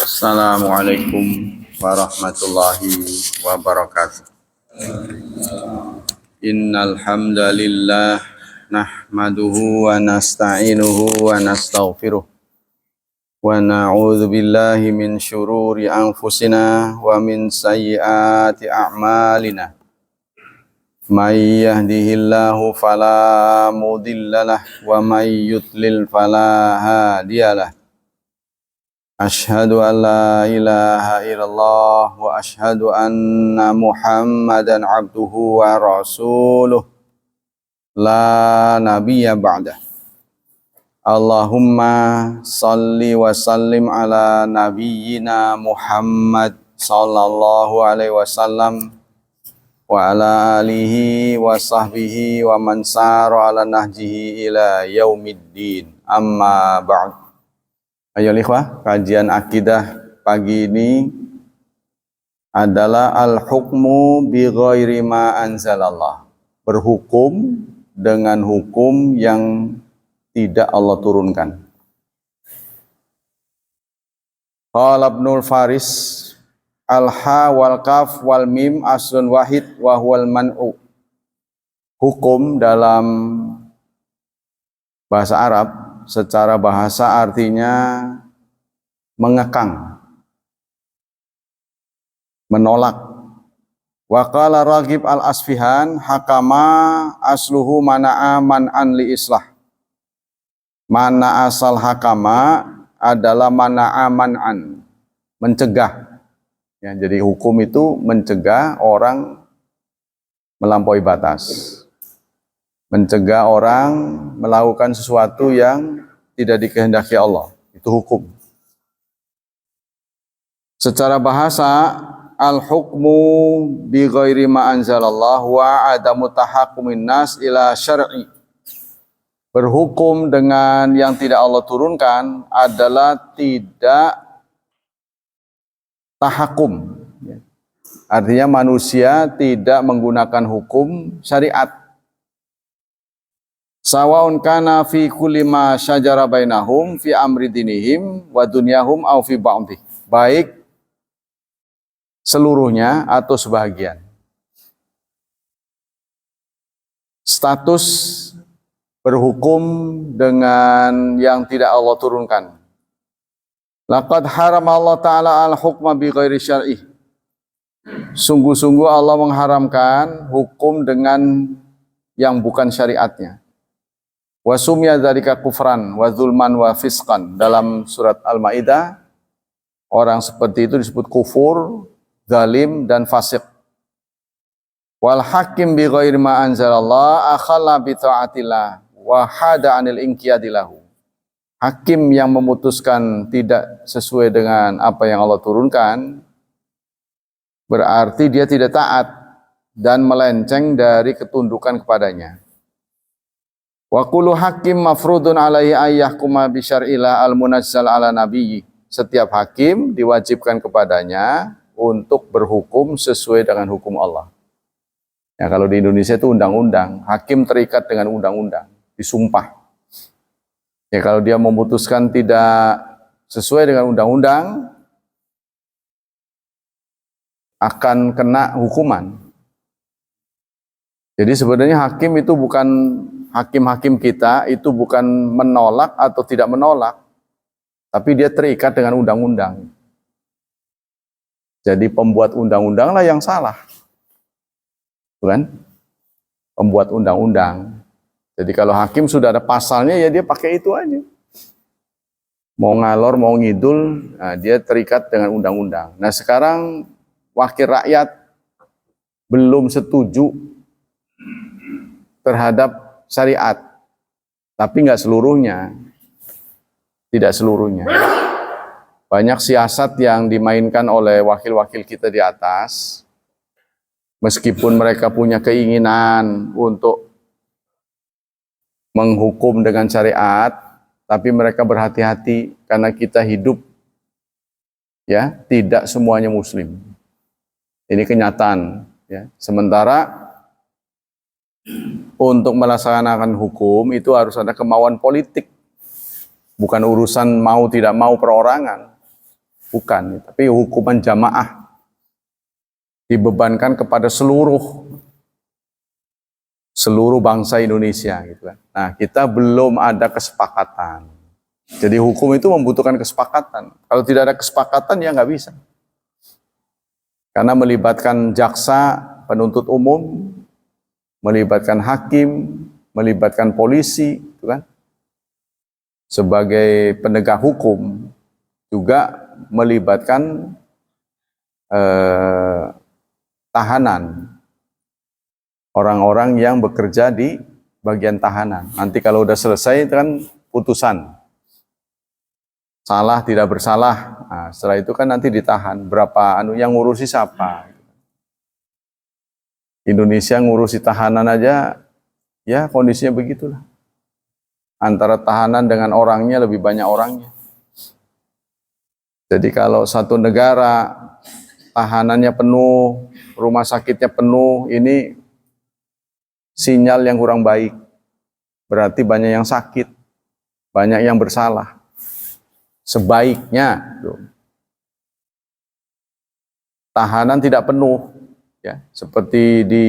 Assalamualaikum warahmatullahi wabarakatuh. Innal hamdalillah nahmaduhu wa nasta'inuhu wa nastaghfiruh wa na'udzu billahi min syururi anfusina wa min sayyiati a'malina. May yahdihillahu fala mudhillalah wa may yudlil fala hadiyalah. Asyhadu an la ilaha illallah wa asyhadu anna Muhammadan abduhu wa rasuluh la nabiyya ba'dah. Allahumma salli wa sallim ala nabiyyina Muhammad sallallahu alaihi wasallam wa ala alihi wa sahbihi wa man sara ala nahjihi ila yaumiddin. Amma ba'd. Ayo ikhwah, kajian akidah pagi ini adalah al-hukmu bi ghairi ma anzalallah. Berhukum dengan hukum yang tidak Allah turunkan. Qala Ibnul Faris al-ha wal kaf wal mim aslun wahid wa huwal man'u. Hukum dalam bahasa Arab secara bahasa artinya mengekang, menolak. Wa qala Raghib al-Asfihan hakama asluhu mana'a man'an li islah. Mana asal hakama adalah mana'a man'an, mencegah. Ya, jadi hukum itu mencegah orang melampaui batas. Mencegah orang melakukan sesuatu yang tidak dikehendaki Allah. Itu hukum. Secara bahasa, al-hukmu bi ghairi ma anzalallah wa adamu tahakkumin nas ila syar'i. Berhukum dengan yang tidak Allah turunkan adalah tidak tahakum. Artinya manusia tidak menggunakan hukum syariat. Sawaun kana fi kulli ma syajara bainahum fi amri dinihim wa dunyahum au fi ba'dih. Baik seluruhnya atau sebahagian. Status berhukum dengan yang tidak Allah turunkan. Laqad harama Allah Ta'ala al-hukma bi ghairi syar'i. Sungguh-sungguh Allah mengharamkan hukum dengan yang bukan syariatnya. Wa sumya dzalika kufran wa zulman wa fisqan. Dalam surat Al-Maidah, orang seperti itu disebut kufur, zalim dan fasik. Wal hakim bi ghairi ma anzalallah akhalla bi ta'atillah wa hada 'anil inqiyadilahu. Hakim yang memutuskan tidak sesuai dengan apa yang Allah turunkan berarti dia tidak taat dan melenceng dari ketundukan kepadanya. Wa kullu hakim mafrudun alaihi ayyahkuma bi syar'illah al-munazzal ala nabiyyi. Setiap hakim diwajibkan kepadanya untuk berhukum sesuai dengan hukum Allah. Ya, kalau di Indonesia itu undang-undang, hakim terikat dengan undang-undang, disumpah. Ya, kalau dia memutuskan tidak sesuai dengan undang-undang akan kena hukuman. Jadi sebenarnya hakim itu bukan hakim-hakim kita itu bukan menolak atau tidak menolak, tapi dia terikat dengan undang-undang. Jadi pembuat undang-undang lah yang salah, bukan? Pembuat undang-undang. Jadi kalau hakim sudah ada pasalnya ya dia pakai itu aja. Mau ngalor mau ngidul, nah dia terikat dengan undang-undang. Nah sekarang wakil rakyat belum setuju terhadap syariat, tapi nggak seluruhnya, tidak seluruhnya. Banyak siasat yang dimainkan oleh wakil-wakil kita di atas, meskipun mereka punya keinginan untuk menghukum dengan syariat, tapi mereka berhati-hati karena kita hidup, ya, tidak semuanya Muslim. Ini kenyataan. Ya. Sementara untuk melaksanakan hukum itu harus ada kemauan politik, bukan urusan mau tidak mau perorangan, bukan. Tapi hukuman jamaah dibebankan kepada seluruh bangsa Indonesia gitu kan. Nah, kita belum ada kesepakatan. Jadi hukum itu membutuhkan kesepakatan. Kalau tidak ada kesepakatan ya nggak bisa. Karena melibatkan jaksa, penuntut umum, melibatkan hakim, melibatkan polisi, gitu kan. Sebagai penegak hukum juga melibatkan tahanan, orang-orang yang bekerja di bagian tahanan. Nanti kalau udah selesai itu kan putusan, salah tidak bersalah. Nah, setelah itu kan nanti ditahan. Berapa yang ngurusi siapa? Indonesia ngurusi tahanan aja, ya kondisinya begitulah. Antara tahanan dengan orangnya lebih banyak orangnya. Jadi kalau satu negara tahanannya penuh, rumah sakitnya penuh, ini sinyal yang kurang baik. Berarti banyak yang sakit, banyak yang bersalah. Sebaiknya tahanan tidak penuh, ya, seperti di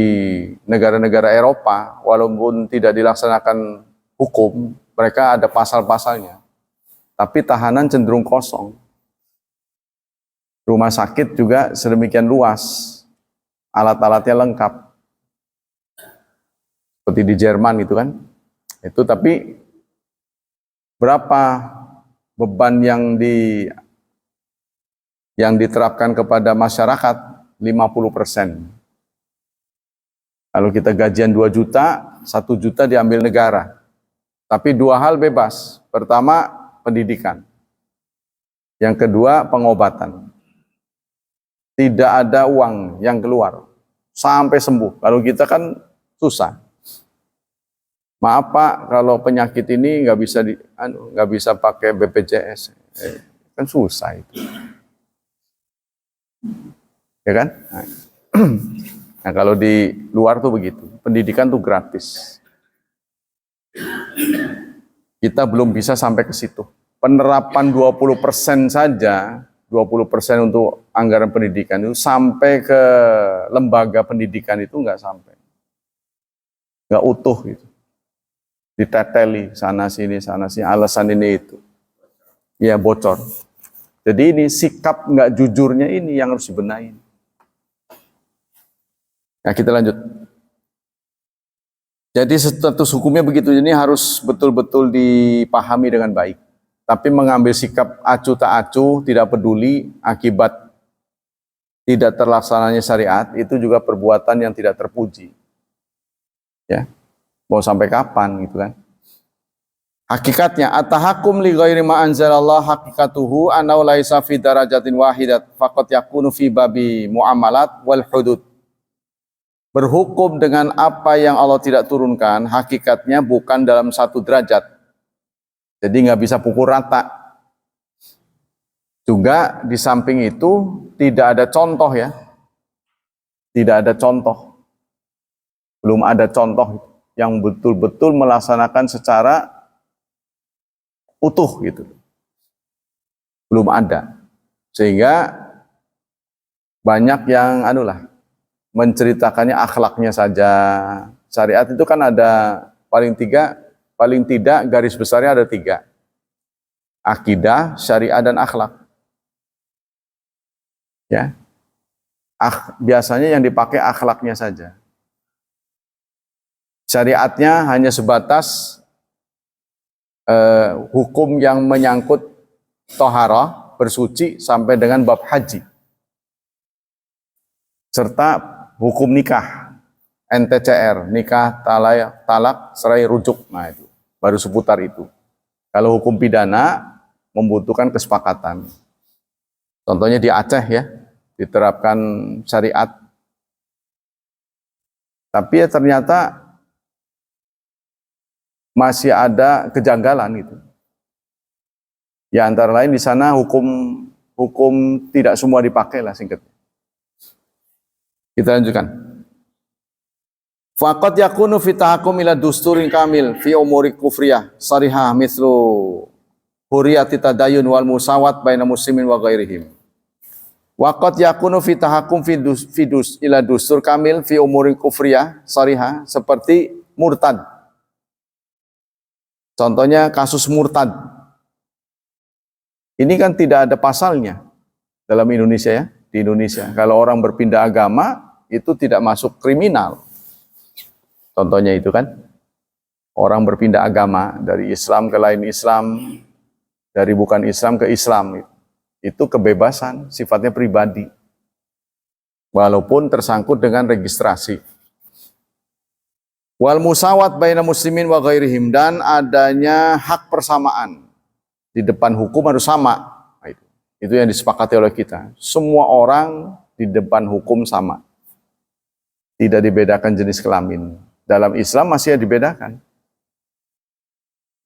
negara-negara Eropa, walaupun tidak dilaksanakan hukum, mereka ada pasal-pasalnya, tapi tahanan cenderung kosong. Rumah sakit juga sedemikian luas, alat-alatnya lengkap, seperti di Jerman itu kan. Itu tapi berapa beban yang diterapkan kepada masyarakat? 50%. Kalau kita gajian 2 juta, 1 juta diambil negara. Tapi 2 hal bebas. Pertama, pendidikan. Yang kedua, pengobatan. Tidak ada uang yang keluar sampai sembuh. Kalau kita kan susah. Maaf Pak, kalau penyakit ini nggak bisa pakai BPJS, kan susah itu, ya kan? Nah, kalau di luar tuh begitu, pendidikan tuh gratis. Kita belum bisa sampai ke situ. Penerapan 20% saja, 20% untuk anggaran pendidikan itu sampai ke lembaga pendidikan itu nggak sampai, nggak utuh gitu. Diteteli sana sini, alasan ini itu, ya bocor. Jadi ini sikap nggak jujurnya ini yang harus dibenahin. Nah, kita lanjut. Jadi status hukumnya begitu, ini harus betul-betul dipahami dengan baik. Tapi mengambil sikap acuh tak acuh, tidak peduli akibat tidak terlaksananya syariat, itu juga perbuatan yang tidak terpuji. Ya. Mau sampai kapan gitu kan? Hakikatnya at-tahakkum li ghairi ma anzalallah hakikatuhu annahu laisa fi darajatin wahidat faqat yakunu fi babi muamalat wal hudud. Berhukum dengan apa yang Allah tidak turunkan, hakikatnya bukan dalam satu derajat. Jadi nggak bisa pukul rata. Juga di samping itu tidak ada contoh ya. Tidak ada contoh. Belum ada contoh yang betul-betul melaksanakan secara utuh gitu. Belum ada. Sehingga banyak yang menceritakannya akhlaknya saja. Syariat itu kan ada paling tidak garis besarnya ada 3. Akidah, syariat dan akhlak. Ya. Biasanya yang dipakai akhlaknya saja. Syariatnya hanya sebatas hukum yang menyangkut toharah, bersuci sampai dengan bab haji. Serta hukum nikah, NTCR, nikah, talak, cerai, rujuk. Nah itu, baru seputar itu. Kalau hukum pidana membutuhkan kesepakatan. Contohnya di Aceh ya, diterapkan syariat. Tapi ya ternyata masih ada kejanggalan gitu. Ya antara lain di sana hukum tidak semua dipakai lah singkatnya. Kita lanjutkan. Faqad yakunu fi tahakkum ila dusturin kamil fi umuri kufriyah sarihah mislu huriyati tadayun wal musawat baina muslimin wa ghairihim. Waqad yakunu fi tahakkum fi ila dustur kamil fi umuri kufriyah sarihah seperti murtad. Contohnya kasus murtad. Ini kan tidak ada pasalnya dalam Indonesia ya. Di Indonesia kalau orang berpindah agama itu tidak masuk kriminal. Contohnya itu kan, orang berpindah agama dari Islam ke lain Islam, dari bukan Islam ke Islam, itu kebebasan, sifatnya pribadi, walaupun tersangkut dengan registrasi. Wal musawat baina muslimin wa ghairihim, dan adanya hak persamaan, di depan hukum harus sama. Nah, itu yang disepakati oleh kita. Semua orang di depan hukum sama, tidak dibedakan jenis kelamin. Dalam Islam masih dibedakan.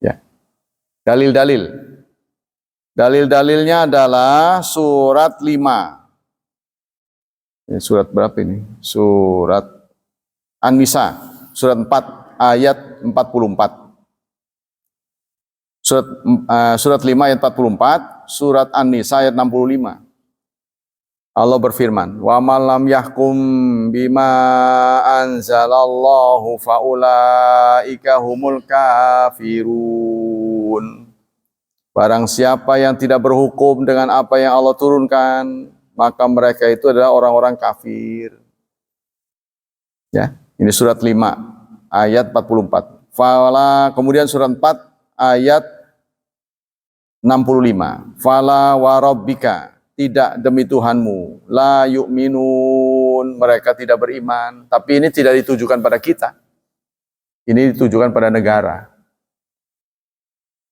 Ya. Dalil-dalil. Dalil-dalilnya adalah surat 5. Ini surat berapa ini? Surat An-Nisa, surat 4 ayat 44. Surat 5 ayat 44, surat An-Nisa ayat 65. Allah berfirman, "Wa man lam yahkum bima anzalallahu faulaika humul kafirun." Barang siapa yang tidak berhukum dengan apa yang Allah turunkan, maka mereka itu adalah orang-orang kafir. Ya, ini surat 5 ayat 44. Kemudian surat 4 ayat 65. Fala wa rabbika, tidak demi Tuhanmu, la yu'minun, mereka tidak beriman. Tapi ini tidak ditujukan pada kita. Ini ditujukan pada negara.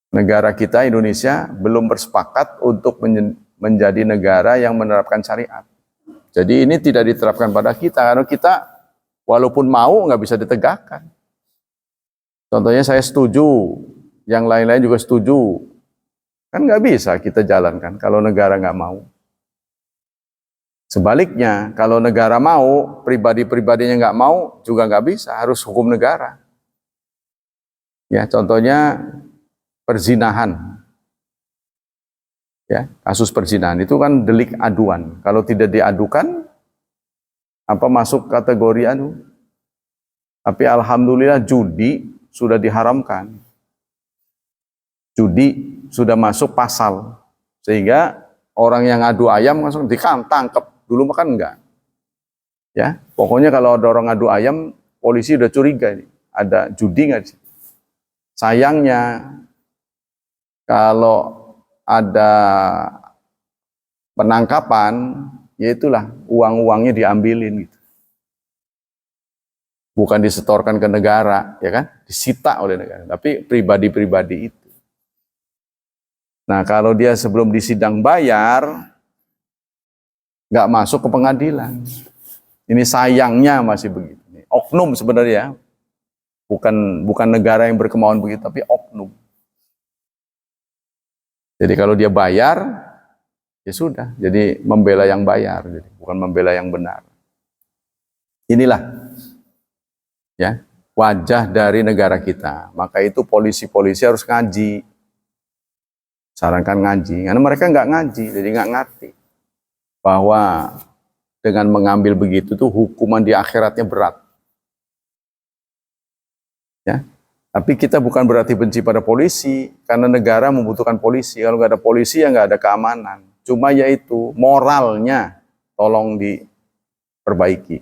Negara kita, Indonesia, belum bersepakat untuk menjadi negara yang menerapkan syariat. Jadi ini tidak diterapkan pada kita, karena kita walaupun mau nggak bisa ditegakkan. Contohnya saya setuju, yang lain-lain juga setuju. Kan nggak bisa kita jalankan kalau negara nggak mau. Sebaliknya, kalau negara mau, pribadi-pribadinya nggak mau, juga nggak bisa, harus hukum negara. Ya, contohnya perzinahan. Ya, kasus perzinahan itu kan delik aduan. Kalau tidak diadukan, apa masuk kategori anu? Tapi alhamdulillah judi sudah diharamkan. Judi sudah masuk pasal, sehingga orang yang adu ayam langsung ditangkap. Dulu makan enggak. Ya, pokoknya kalau ada orang adu ayam, polisi udah curiga ini, ada judi enggak sih? Sayangnya kalau ada penangkapan, ya itulah uang-uangnya diambilin gitu. Bukan disetorkan ke negara, ya kan? Disita oleh negara, tapi pribadi-pribadi itu. Nah, kalau dia sebelum disidang bayar, nggak masuk ke pengadilan. Ini sayangnya masih begitu. Oknum sebenarnya, bukan negara yang berkemauan begitu, tapi oknum. Jadi kalau dia bayar, ya sudah. Jadi membela yang bayar, jadi bukan membela yang benar. Inilah, ya, wajah dari negara kita. Maka itu polisi-polisi harus ngaji. Sarankan ngaji, karena mereka nggak ngaji, jadi nggak ngerti bahwa dengan mengambil begitu tuh hukuman di akhiratnya berat. Ya, tapi kita bukan berarti benci pada polisi, karena negara membutuhkan polisi. Kalau nggak ada polisi ya nggak ada keamanan. Cuma yaitu moralnya tolong diperbaiki.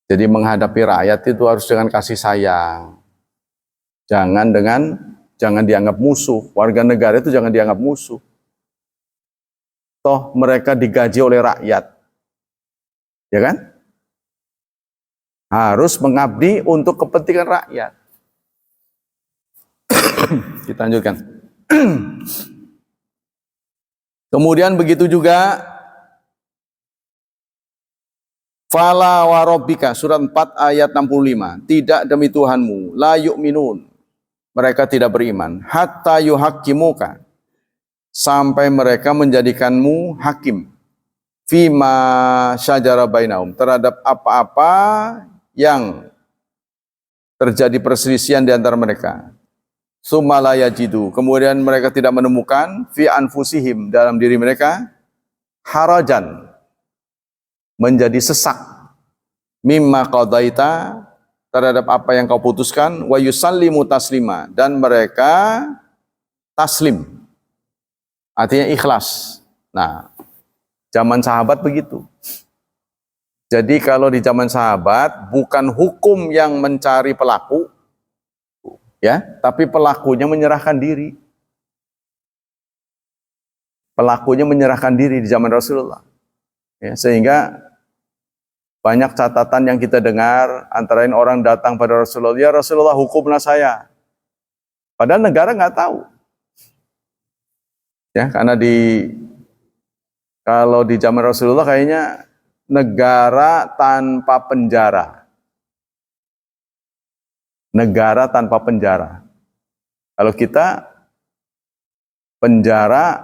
Jadi menghadapi rakyat itu harus dengan kasih sayang, jangan dianggap musuh. Warga negara itu jangan dianggap musuh. Toh mereka digaji oleh rakyat. Ya kan? Harus mengabdi untuk kepentingan rakyat. Kita lanjutkan. Kemudian begitu juga Fala wa rabbika, surat 4 ayat 65. Tidak demi Tuhanmu, la yu'minun, mereka tidak beriman, hatta yuhaqqimuka, sampai mereka menjadikanmu hakim, fima syajara bainahum, terhadap apa-apa yang terjadi perselisihan di antara mereka. Tsumma la yajidu, kemudian mereka tidak menemukan fi anfusihim, dalam diri mereka, harajan, menjadi sesak, mimma qadaita, terhadap apa yang kau putuskan, wa yusallimu taslima, dan mereka taslim, artinya ikhlas. Nah, zaman sahabat begitu. Jadi kalau di zaman sahabat bukan hukum yang mencari pelaku, ya, tapi pelakunya menyerahkan diri. Pelakunya menyerahkan diri di zaman Rasulullah. Ya, sehingga banyak catatan yang kita dengar, antara lain orang datang pada Rasulullah, ya Rasulullah hukumlah saya. Padahal negara nggak tahu. Ya, karena kalau di zaman Rasulullah kayaknya negara tanpa penjara. Negara tanpa penjara. Kalau kita penjara,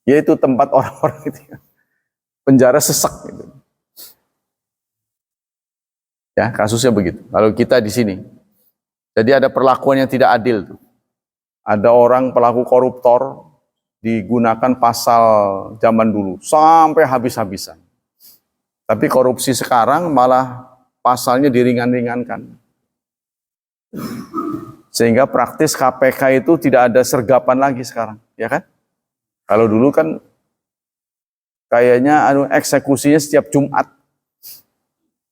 yaitu tempat orang-orang itu, penjara sesek gitu. Ya, kasusnya begitu. Kalau kita di sini, jadi ada perlakuan yang tidak adil tuh. Ada orang pelaku koruptor digunakan pasal zaman dulu sampai habis-habisan. Tapi korupsi sekarang malah pasalnya diringan-ringankan. Sehingga praktis KPK itu tidak ada sergapan lagi sekarang, ya kan? Kalau dulu kan kayaknya eksekusinya setiap Jumat.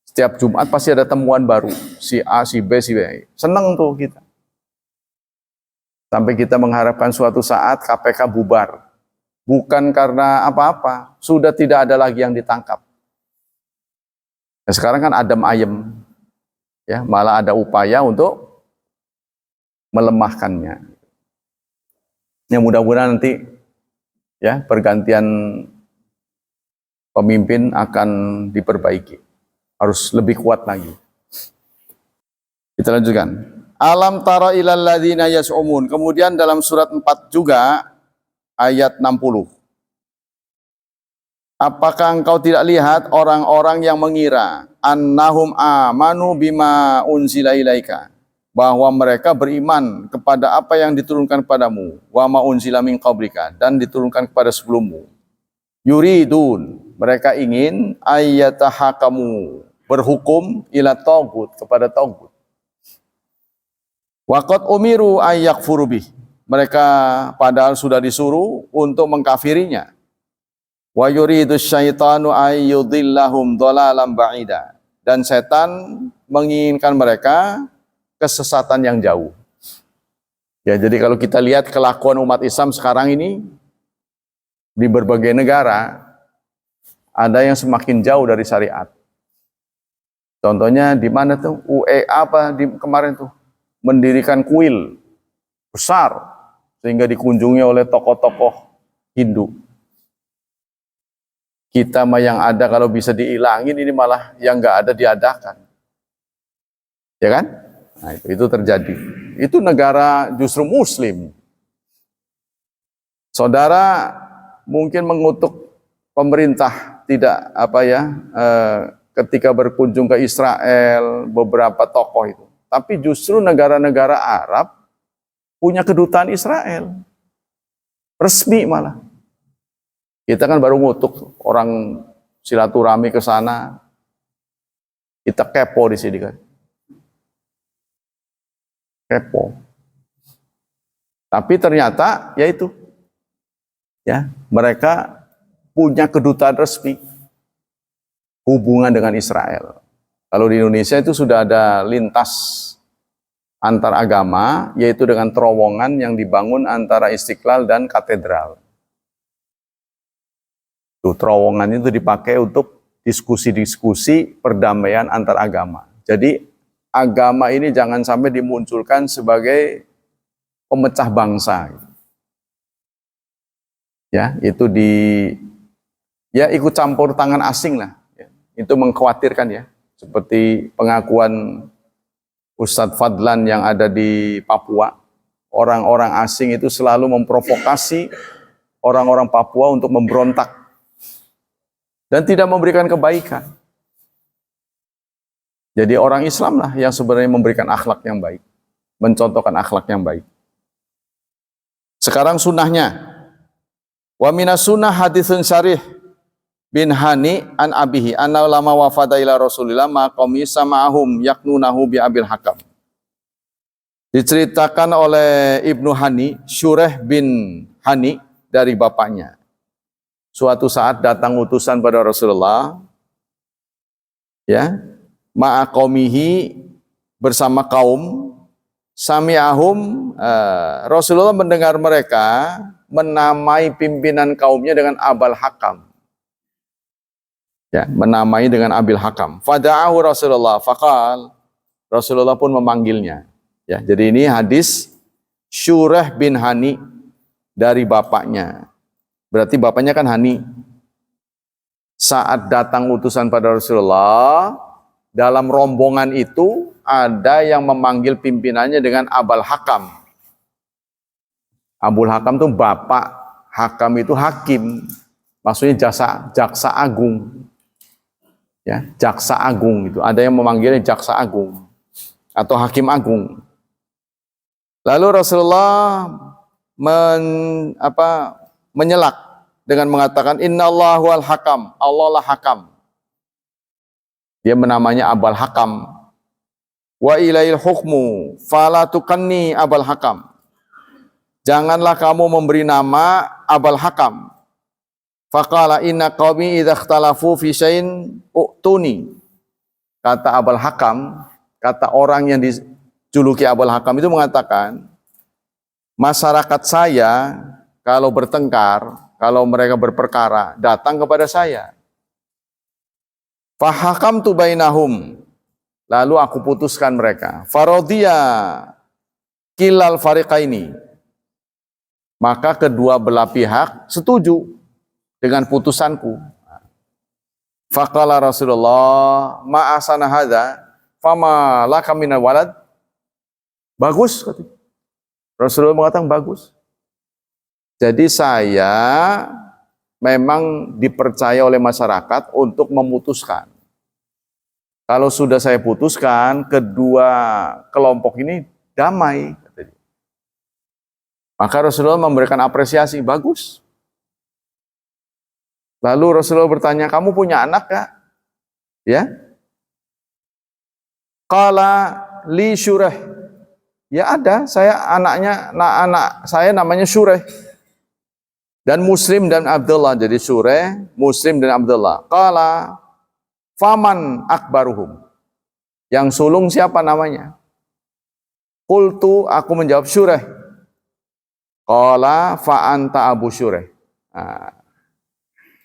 Setiap Jumat pasti ada temuan baru, si A, si B, si B. Seneng tuh kita. Sampai kita mengharapkan suatu saat KPK bubar. Bukan karena apa-apa, sudah tidak ada lagi yang ditangkap. Nah, sekarang kan adem ayem, ya, malah ada upaya untuk melemahkannya. Ya, mudah-mudahan nanti, ya, pergantian pemimpin akan diperbaiki, harus lebih kuat lagi. Kita lanjutkan. Alam tara ilal ladzina yas'umun. Kemudian dalam surat 4 juga ayat 60. Apakah engkau tidak lihat orang-orang yang mengira annahum amanu bima unzila ilaika, bahwa mereka beriman kepada apa yang diturunkan kepadamu, wa ma unzila min qablika, dan diturunkan kepada sebelummu. Yuridun, mereka ingin ayyatahakamu, berhukum ila tagut, kepada tagut. Waqad umiru ayyakfuru bih, mereka padahal sudah disuruh untuk mengkafirinya. Wa yuridu syaitanu ayyudillahum dhalalan ba'ida, dan setan menginginkan mereka kesesatan yang jauh. Ya, jadi kalau kita lihat kelakuan umat Islam sekarang ini di berbagai negara, ada yang semakin jauh dari syariat. Contohnya di mana tuh? UEA apa di kemarin tuh? Mendirikan kuil besar sehingga dikunjungi oleh tokoh-tokoh Hindu. Kita mah yang ada kalau bisa dihilangin, ini malah yang nggak ada diadakan. Ya kan? Nah, itu terjadi. Itu negara justru Muslim. Saudara mungkin mengutuk pemerintah tidak ketika berkunjung ke Israel, beberapa tokoh itu. Tapi justru negara-negara Arab punya kedutaan Israel. Resmi malah. Kita kan baru ngutuk orang silaturahmi ke sana. Kita kepo di sini kan. Kepo. Tapi ternyata yaitu, ya, mereka punya kedutaan resmi hubungan dengan Israel. Kalau di Indonesia itu sudah ada lintas antar agama, yaitu dengan terowongan yang dibangun antara Istiqlal dan Katedral. Tuh, terowongan itu dipakai untuk diskusi-diskusi perdamaian antar agama. Jadi agama ini jangan sampai dimunculkan sebagai pemecah bangsa. Ya, itu ikut campur tangan asing lah. Ya, itu mengkhawatirkan ya. Seperti pengakuan Ustadz Fadlan yang ada di Papua. Orang-orang asing itu selalu memprovokasi orang-orang Papua untuk memberontak. Dan tidak memberikan kebaikan. Jadi orang Islam lah yang sebenarnya memberikan akhlak yang baik, mencontohkan akhlak yang baik. Sekarang sunnahnya. Wa minas sunnah haditsun syarih bin Hani an abihi anna lama wafada ila Rasulillah ma qaumi sama'ahum yaknunahu bi abil hakam. Diceritakan oleh Ibnu Hani, Syureh bin Hani dari bapaknya. Suatu saat datang utusan pada Rasulullah, ya, ma'a qaumihi bersama kaum, sami'ahum, Rasulullah mendengar mereka menamai pimpinan kaumnya dengan Abul Hakam. Ya, menamai dengan Abil Hakam. Fada'ahu Rasulullah faqal, Rasulullah pun memanggilnya. Ya, jadi ini hadis Syureh bin Hani dari bapaknya. Berarti bapaknya kan Hani. Saat datang utusan pada Rasulullah, dalam rombongan itu ada yang memanggil pimpinannya dengan Abul Hakam. Abul Hakam itu bapak, Hakam itu hakim. Maksudnya jaksa agung. Ya, jaksa agung itu. Ada yang memanggilnya jaksa agung atau hakim agung. Lalu Rasulullah menyelak dengan mengatakan innallahu al-hakam, Allah lah hakam. Dia menamanya Abul Hakam. Wa ilail hukmu fala tukanni Abul Hakam. Janganlah kamu memberi nama Abul Hakam. Faqala inna qaumi idza ikhtalafu fi syai'in u'tuni. Kata Abul Hakam, kata orang yang dijuluki Abul Hakam itu mengatakan, masyarakat saya kalau bertengkar, kalau mereka berperkara, datang kepada saya. Fahakamtu bainahum. Lalu aku putuskan mereka. Faradhiya kilal fariqaini. Maka kedua belah pihak setuju dengan putusanku. Faqala Rasulullah, ma'asana hadza, fama laka minal walad. Bagus, kata. Rasulullah mengatakan bagus. Jadi saya memang dipercaya oleh masyarakat untuk memutuskan. Kalau sudah saya putuskan, kedua kelompok ini damai. Maka Rasulullah memberikan apresiasi, bagus. Lalu Rasulullah bertanya, kamu punya anak gak? Ya. Qala li Syureh. Ya ada, saya anak saya namanya Syureh. Dan Muslim dan Abdullah. Jadi Syureh, Muslim dan Abdullah. Qala faman akbaruhum. Yang sulung siapa namanya? Qultu, aku menjawab Syureh. Qala fa anta Abu Syureh. Nah,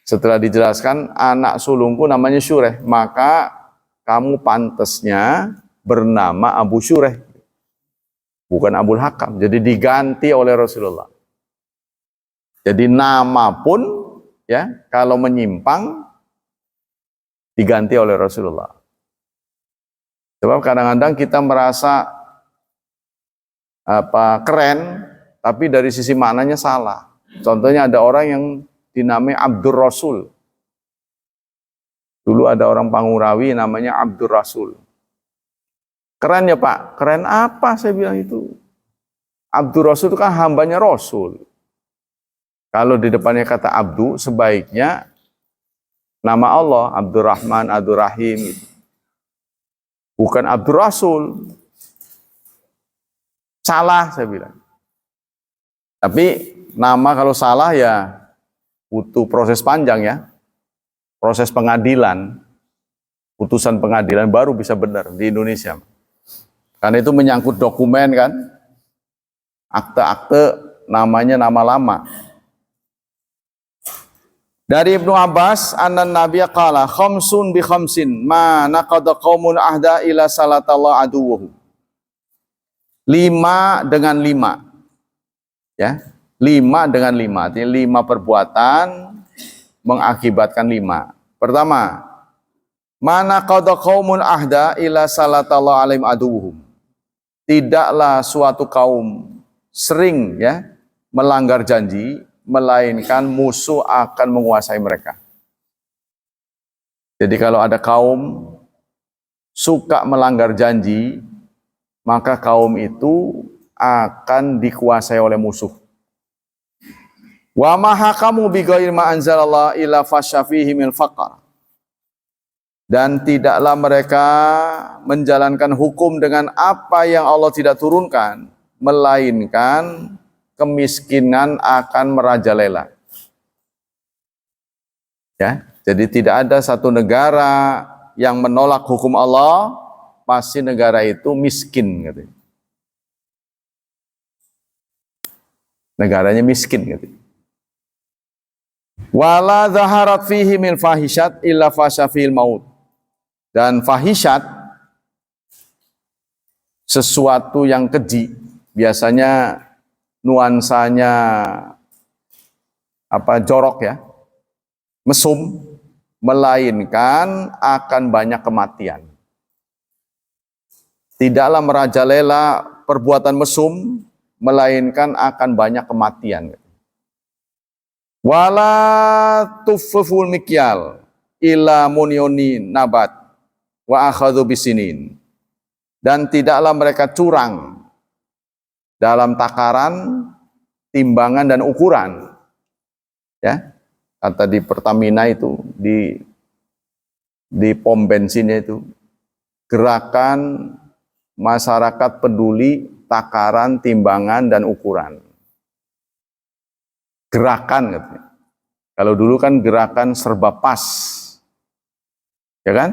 setelah dijelaskan anak sulungku namanya Syureh, maka kamu pantasnya bernama Abu Syureh, bukan Abul Hakam. Jadi diganti oleh Rasulullah. Jadi nama pun ya kalau menyimpang diganti oleh Rasulullah. Sebab kadang-kadang kita merasa keren, tapi dari sisi maknanya salah. Contohnya ada orang yang dinamai Abdur Rasul. Dulu ada orang Pangurawi namanya Abdur Rasul. Keren ya Pak? Keren apa saya bilang itu? Abdur Rasul itu kan hambanya Rasul. Kalau di depannya kata Abdu, sebaiknya nama Allah, Abdurrahman, Abdurrahim. Bukan Abdur Rasul. Salah saya bilang. Tapi nama kalau salah ya butuh proses panjang ya. Proses pengadilan, putusan pengadilan baru bisa benar di Indonesia. Karena itu menyangkut dokumen kan. Akte-akte namanya nama lama. Dari Ibnu Abbas, annan Nabiya qala khamsun bi khamsin ma naqada qaumun ahda ila salatallah aduwuhum. 5 dengan 5. Ya. 5 dengan 5. Artinya 5 perbuatan mengakibatkan 5. Pertama, mana qada qaumun ahda ila salatallah alaihim aduwuhum. Tidaklah suatu kaum sering ya melanggar janji, melainkan musuh akan menguasai mereka. Jadi kalau ada kaum suka melanggar janji, maka kaum itu akan dikuasai oleh musuh. Wa ma hakamu bi ghairi ma anzalallah illa fasyafihimil faqar. Dan tidaklah mereka menjalankan hukum dengan apa yang Allah tidak turunkan, melainkan kemiskinan akan merajalela. Ya, jadi tidak ada satu negara yang menolak hukum Allah, pasti negara itu miskin, gitu. Negaranya miskin, gitu. Wala zaharat fihi min fahishat illa fasyafil maut. Dan fahishat, sesuatu yang keji, biasanya nuansanya jorok ya, mesum, melainkan akan banyak kematian. Tidaklah merajalela perbuatan mesum, melainkan akan banyak kematian. Wala tuffuful mikyal ila munioni nabat wa akhadhu bisinin. Dan tidaklah mereka curang dalam takaran, timbangan dan ukuran. Ya, kata di Pertamina itu, di pom bensinnya itu, gerakan masyarakat peduli takaran, timbangan dan ukuran. Gerakan, katanya. Kalau dulu kan gerakan serba pas, ya kan?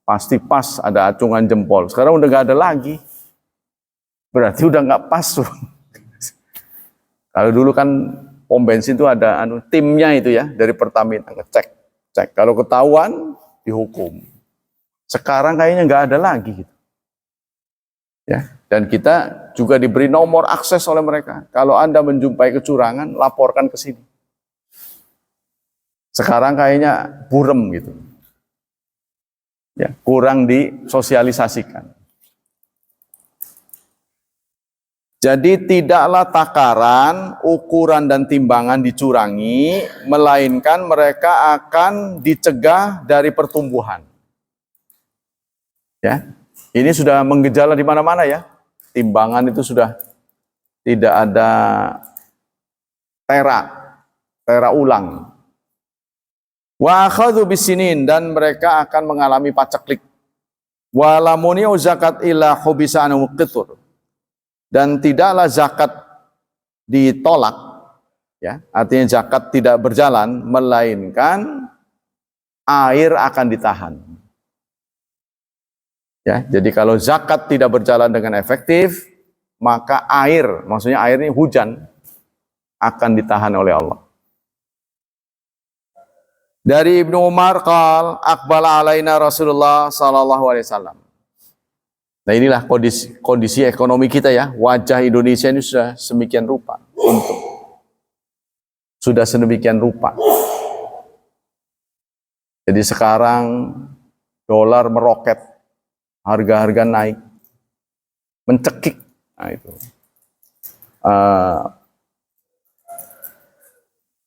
Pasti pas, ada acungan jempol. Sekarang udah nggak ada lagi. Berarti udah nggak pas. Kalau dulu kan pom bensin itu ada timnya itu ya, dari Pertamina, cek. Kalau ketahuan dihukum. Sekarang kayaknya nggak ada lagi gitu. Ya, dan kita juga diberi nomor akses oleh mereka. Kalau Anda menjumpai kecurangan, laporkan ke sini. Sekarang kayaknya burem gitu. Ya, kurang disosialisasikan. Jadi tidaklah takaran, ukuran dan timbangan dicurangi, melainkan mereka akan dicegah dari pertumbuhan. Ya, ini sudah menggejala di mana-mana ya. Timbangan itu sudah tidak ada tera ulang. Wa akhadhu bisinin, dan mereka akan mengalami paceklik. Wa lamuni'u zakat illa hubisa anhu qitur. Dan tidaklah zakat ditolak, ya, artinya zakat tidak berjalan, melainkan air akan ditahan. Ya, jadi kalau zakat tidak berjalan dengan efektif, maka air, maksudnya air ini hujan, akan ditahan oleh Allah. Dari Ibnu Umar qal aqbala alaina Rasulullah sallallahu alaihi wasallam. Nah, inilah kondisi ekonomi kita ya. Wajah Indonesia ini sudah sedemikian rupa. Sudah sedemikian rupa. Jadi sekarang dolar meroket, harga-harga naik, mencekik. Nah, itu.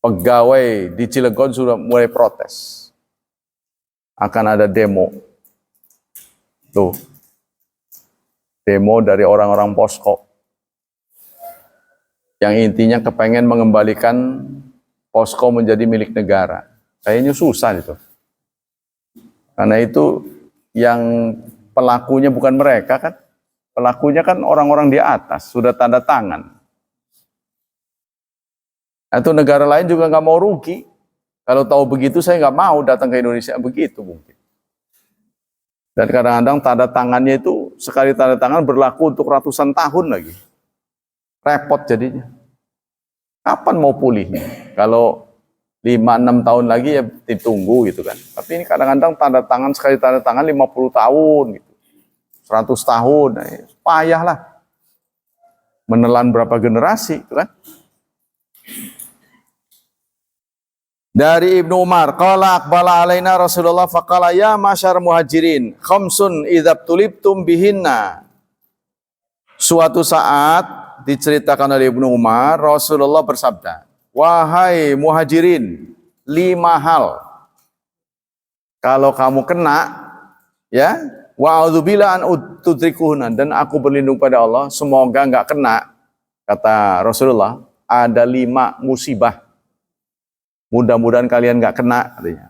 Pegawai di Cilegon sudah mulai protes. Akan ada demo. Tuh. Demo dari orang-orang posko. Yang intinya kepengen mengembalikan posko menjadi milik negara. Kayaknya susah itu. Karena itu yang pelakunya bukan mereka kan. Pelakunya kan orang-orang di atas, sudah tanda tangan. Atau negara lain juga nggak mau rugi. Kalau tahu begitu saya nggak mau datang ke Indonesia, begitu mungkin. Dan kadang-kadang tanda tangannya itu sekali tanda tangan berlaku untuk ratusan tahun lagi. Repot jadinya. Kapan mau pulihnya? Kalau 5-6 tahun lagi ya ditunggu gitu kan. Tapi ini kadang-kadang tanda tangan sekali tanda tangan 50 tahun gitu. 100 tahun. Payahlah. Menelan berapa generasi gitu kan. Dari Ibnu Umar, qala aqbala alaina Rasulullah faqala ya masyar muhajirin, khamsun idzab tulibtum bihinna. Suatu saat diceritakan oleh Ibnu Umar, Rasulullah bersabda, wahai muhajirin, 5 hal. Kalau kamu kena, ya, Wa a'udzubila an tudrikuhunna, dan aku berlindung pada Allah semoga enggak kena, kata Rasulullah, ada 5 musibah. Mudah-mudahan kalian enggak kena, katanya.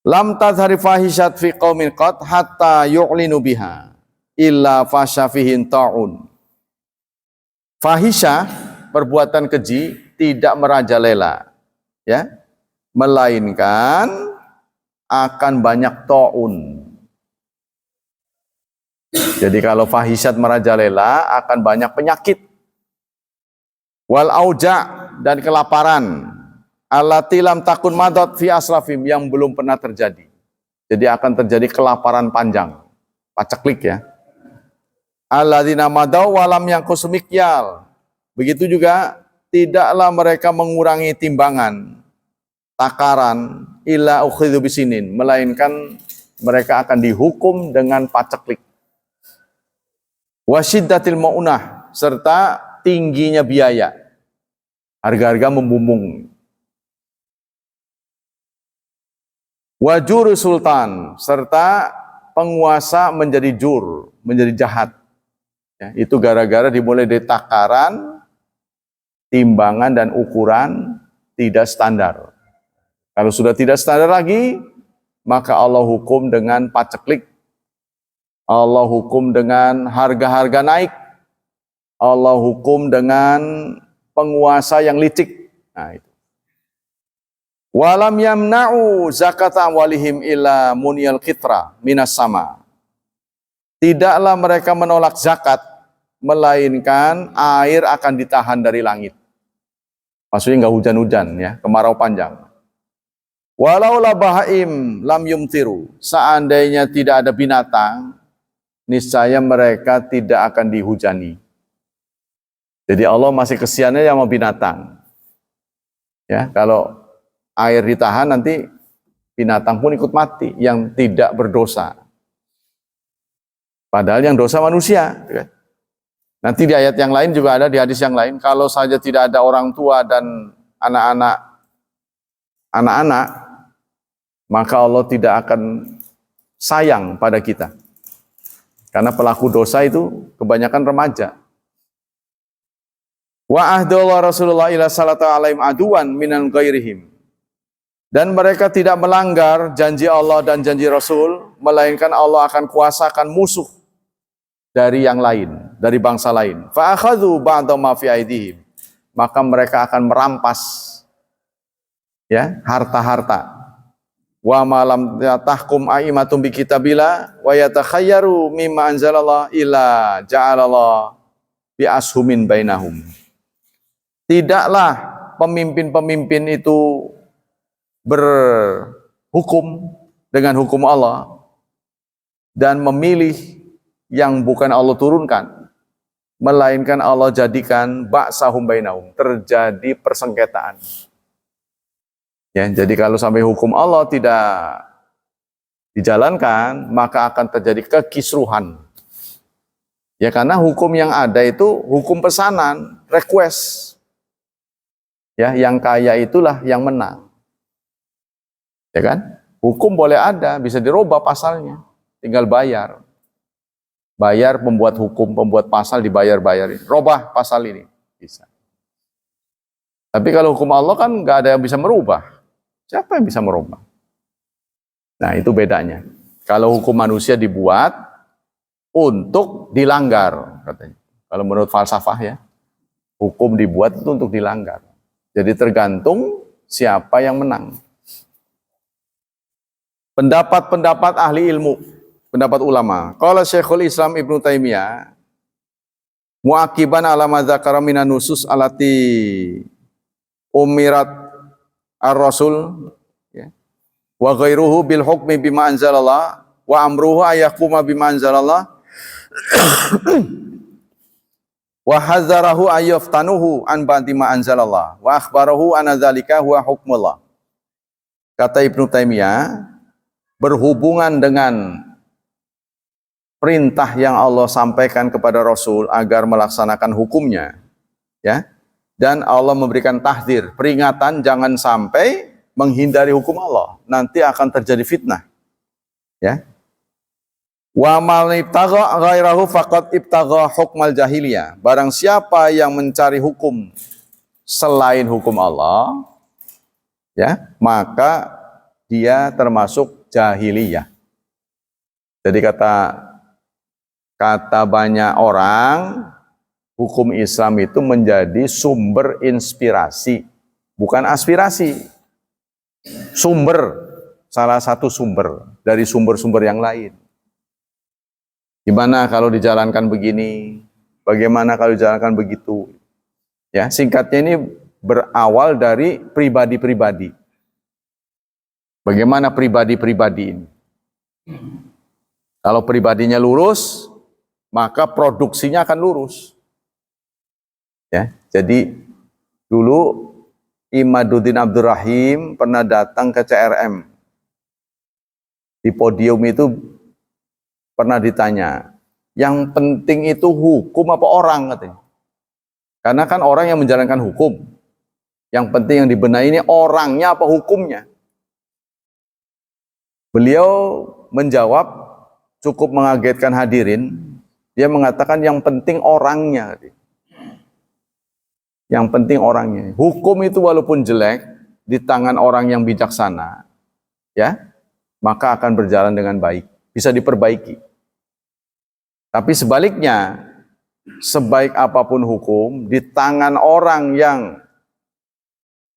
Lam tadhari fahishat fi qaumin qad hatta yu'linu biha illa fasha fihin ta'un. Fahisyah, perbuatan keji, tidak merajalela, ya, melainkan akan banyak ta'un. Jadi kalau fahisyat merajalela akan banyak penyakit. Wal auja, dan kelaparan. Allati lam takun madat fi aslafim, yang belum pernah terjadi. Jadi akan terjadi kelaparan panjang. Paceklik ya. Alladzina madaw walam yanqus mikyal. Begitu juga tidaklah mereka mengurangi timbangan, takaran, illa ukhidhu bisinin, melainkan mereka akan dihukum dengan paceklik. Wasyiddatil maunah, serta tingginya biaya. Harga-harga membumbung. Wajur sultan, serta penguasa menjadi jur, menjadi jahat. Ya, itu gara-gara dimulai dari takaran, timbangan dan ukuran tidak standar. Kalau sudah tidak standar lagi, maka Allah hukum dengan paceklik. Allah hukum dengan harga-harga naik. Allah hukum dengan penguasa yang licik. Nah, itu. Walam yamna'u zakata amwalihim illa muniyal kitra minas sama. Tidaklah mereka menolak zakat, melainkan air akan ditahan dari langit. Maksudnya nggak hujan-hujan ya, kemarau panjang. Walau la bahaim lam yumtiru, seandainya tidak ada binatang, niscaya mereka tidak akan dihujani. Jadi Allah masih kesiannya sama binatang. Ya, kalau air ditahan nanti binatang pun ikut mati yang tidak berdosa. Padahal yang dosa manusia. Nanti di ayat yang lain juga ada, di hadis yang lain, kalau saja tidak ada orang tua dan anak-anak, maka Allah tidak akan sayang pada kita. Karena pelaku dosa itu kebanyakan remaja. Wa ahdallah Rasulullah ila salatu alaihim aduan minan ghairihim. Dan mereka tidak melanggar janji Allah dan janji Rasul, melainkan Allah akan kuasakan musuh dari yang lain, dari bangsa lain. Fa akhadhu ba'da ma fi aidihim. Maka mereka akan merampas ya, harta-harta. Wa ma lam tahkum aimatum bi kitabillah wa yatakhayyaru mimma anzalallah illa ja'alallah bi ashumin bainahum. Tidaklah pemimpin-pemimpin itu berhukum dengan hukum Allah dan memilih yang bukan Allah turunkan, melainkan Allah jadikan ba'sahum bainahum, terjadi persengketaan. Ya, jadi kalau sampai hukum Allah tidak dijalankan, maka akan terjadi kekisruhan. Ya, karena hukum yang ada itu hukum pesanan, request. Ya, yang kaya itulah yang menang. Ya kan? Hukum boleh ada, bisa dirubah pasalnya, tinggal bayar. Bayar pembuat hukum, pembuat pasal dibayar-bayarin. Robah pasal ini, bisa. Tapi kalau hukum Allah kan nggak ada yang bisa merubah. Siapa yang bisa merubah? Nah, itu bedanya. Kalau hukum manusia dibuat untuk dilanggar, katanya. Kalau menurut falsafah ya, hukum dibuat itu untuk dilanggar. Jadi tergantung siapa yang menang. Pendapat-pendapat ahli ilmu, pendapat ulama. Qala Syekhul Islam Ibnu Taimiyah, muaqiban ala ma dzakara minan nusus alati umirat ar-rasul ya, wa ghairuhu bil hukmi bima anzalallah wa amruhu ayaquma bima anzalallah wa hadzarahu ayyaftanuhu an ba'di ma anzalallah wa akhbarahu anna dzalika huwa hukmullah. Kata Ibnu Taimiyah, berhubungan dengan perintah yang Allah sampaikan kepada Rasul agar melaksanakan hukumnya, ya, dan Allah memberikan tahdzir, peringatan jangan sampai menghindari hukum Allah, nanti akan terjadi fitnah, ya. Wa man ibtagha ghairahu faqad ibtagha hukmal jahiliyah. Barang siapa yang mencari hukum selain hukum Allah, ya, maka dia termasuk jahiliyah. Jadi kata banyak orang, hukum Islam itu menjadi sumber inspirasi, bukan aspirasi. Sumber, salah satu sumber dari sumber-sumber yang lain. Gimana kalau dijalankan begini? Bagaimana kalau dijalankan begitu? Ya, singkatnya ini berawal dari pribadi-pribadi. Bagaimana pribadi-pribadi ini? Kalau pribadinya lurus, maka produksinya akan lurus. Ya, jadi dulu Imaduddin Abdurrahim pernah datang ke CRM. Di podium itu pernah ditanya, yang penting itu hukum apa orang, katanya. Karena kan orang yang menjalankan hukum. Yang penting yang dibenahi ini orangnya apa hukumnya. Beliau menjawab, cukup mengagetkan hadirin. Dia mengatakan yang penting orangnya. Yang penting orangnya. Hukum itu walaupun jelek di tangan orang yang bijaksana, ya, maka akan berjalan dengan baik, bisa diperbaiki. Tapi sebaliknya, sebaik apapun hukum di tangan orang yang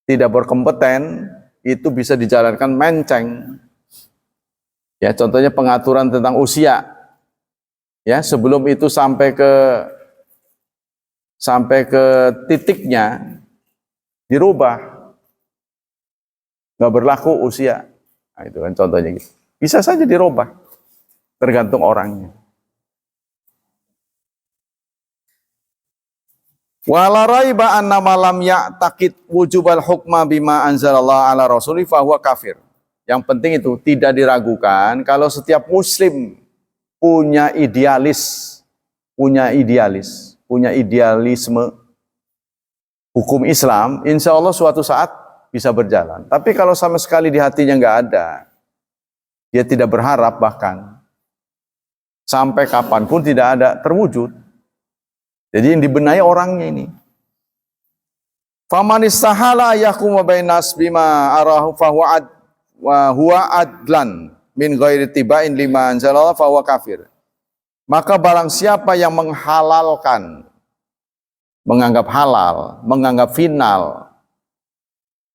tidak berkompeten, itu bisa dijalankan menceng. Ya, contohnya pengaturan tentang usia. Ya, sebelum itu sampai ke titiknya dirubah, nggak berlaku usia. Nah, itu kan contohnya gitu. Bisa saja dirubah, tergantung orangnya. Wala raiba anna malam ya'taqid wujubal hukma bima anzalallahu ala rasuli fahuwa kafir. Yang penting itu tidak diragukan kalau setiap muslim punya idealisme hukum Islam, insya Allah suatu saat bisa berjalan. Tapi kalau sama sekali di hatinya nggak ada, dia tidak berharap bahkan sampai kapanpun tidak ada terwujud. Jadi yang dibenahi orangnya ini. Faman istahala yahkum bainas bima arahu huwa adlan min ghairi tiba'in lima anzalallahu fahuwa kafir. Maka barang siapa yang menghalalkan, menganggap halal, menganggap final,